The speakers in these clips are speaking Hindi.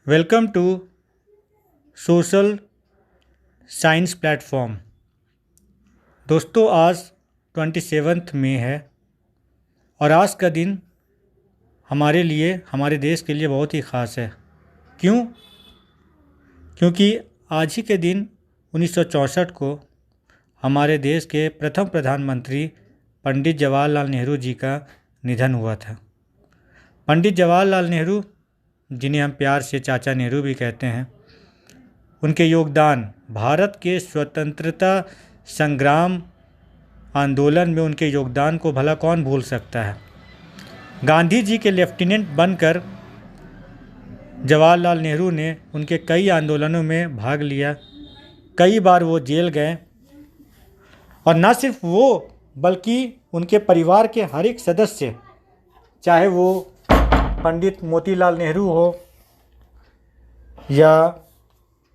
Welcome to social science platform. दोस्तों, आज 27 मई है और आज का दिन हमारे लिए, हमारे देश के लिए बहुत ही ख़ास है। क्यों? क्योंकि आज ही के दिन 1964 को हमारे देश के प्रथम प्रधानमंत्री पंडित जवाहरलाल नेहरू जी का निधन हुआ था। पंडित जवाहरलाल नेहरू, जिन्हें हम प्यार से चाचा नेहरू भी कहते हैं, उनके योगदान, भारत के स्वतंत्रता संग्राम आंदोलन में उनके योगदान को भला कौन भूल सकता है। गांधी जी के लेफ्टिनेंट बनकर जवाहरलाल नेहरू ने उनके कई आंदोलनों में भाग लिया। कई बार वो जेल गए और न सिर्फ वो बल्कि उनके परिवार के हर एक सदस्य, चाहे वो पंडित मोतीलाल नेहरू हो या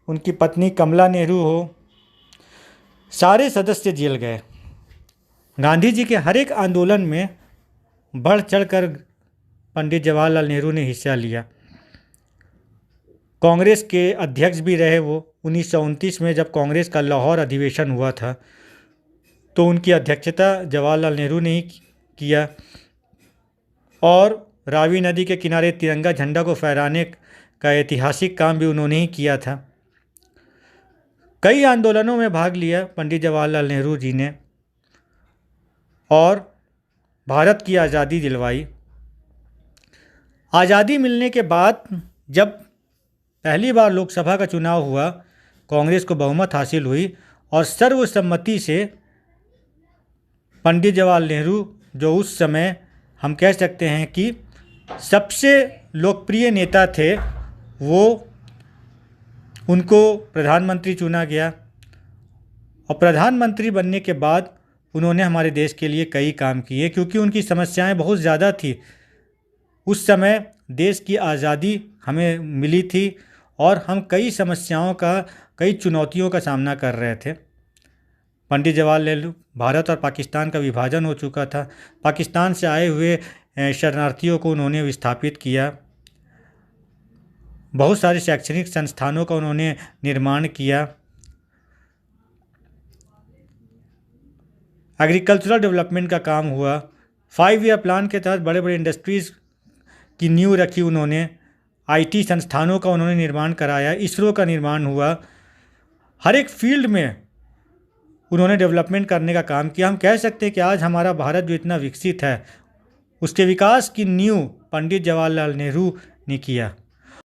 उनकी पत्नी कमला नेहरू हो, सारे सदस्य जेल गए। गांधी जी के हर एक आंदोलन में बढ़ चढ़कर पंडित जवाहरलाल नेहरू ने हिस्सा लिया। कांग्रेस के अध्यक्ष भी रहे वो। 1929 में जब कांग्रेस का लाहौर अधिवेशन हुआ था तो उनकी अध्यक्षता जवाहरलाल नेहरू ने ही किया और रावी नदी के किनारे तिरंगा झंडा को फहराने का ऐतिहासिक काम भी उन्होंने ही किया था। कई आंदोलनों में भाग लिया पंडित जवाहरलाल नेहरू जी ने और भारत की आज़ादी दिलवाई। आज़ादी मिलने के बाद जब पहली बार लोकसभा का चुनाव हुआ, कांग्रेस को बहुमत हासिल हुई और सर्वसम्मति से पंडित जवाहरलाल नेहरू, जो उस समय हम कह सकते हैं कि सबसे लोकप्रिय नेता थे, वो उनको प्रधानमंत्री चुना गया और प्रधानमंत्री बनने के बाद उन्होंने हमारे देश के लिए कई काम किए, क्योंकि उनकी समस्याएं बहुत ज़्यादा थी। उस समय देश की आज़ादी हमें मिली थी और हम कई समस्याओं का, कई चुनौतियों का सामना कर रहे थे। पंडित जवाहरलाल नेहरू, भारत और पाकिस्तान का विभाजन हो चुका था। पाकिस्तान से आए हुए शरणार्थियों को उन्होंने विस्थापित किया। बहुत सारे शैक्षणिक संस्थानों का उन्होंने निर्माण किया। एग्रीकल्चरल डेवलपमेंट का काम हुआ। 5 ईयर प्लान के तहत बड़े बड़े इंडस्ट्रीज़ की नींव रखी उन्होंने। IT संस्थानों का उन्होंने निर्माण कराया। इसरो का निर्माण हुआ। हर एक फील्ड में उन्होंने डेवलपमेंट करने का काम किया। हम कह सकते हैं कि आज हमारा भारत जो इतना विकसित है, उसके विकास की नींव पंडित जवाहरलाल नेहरू ने किया।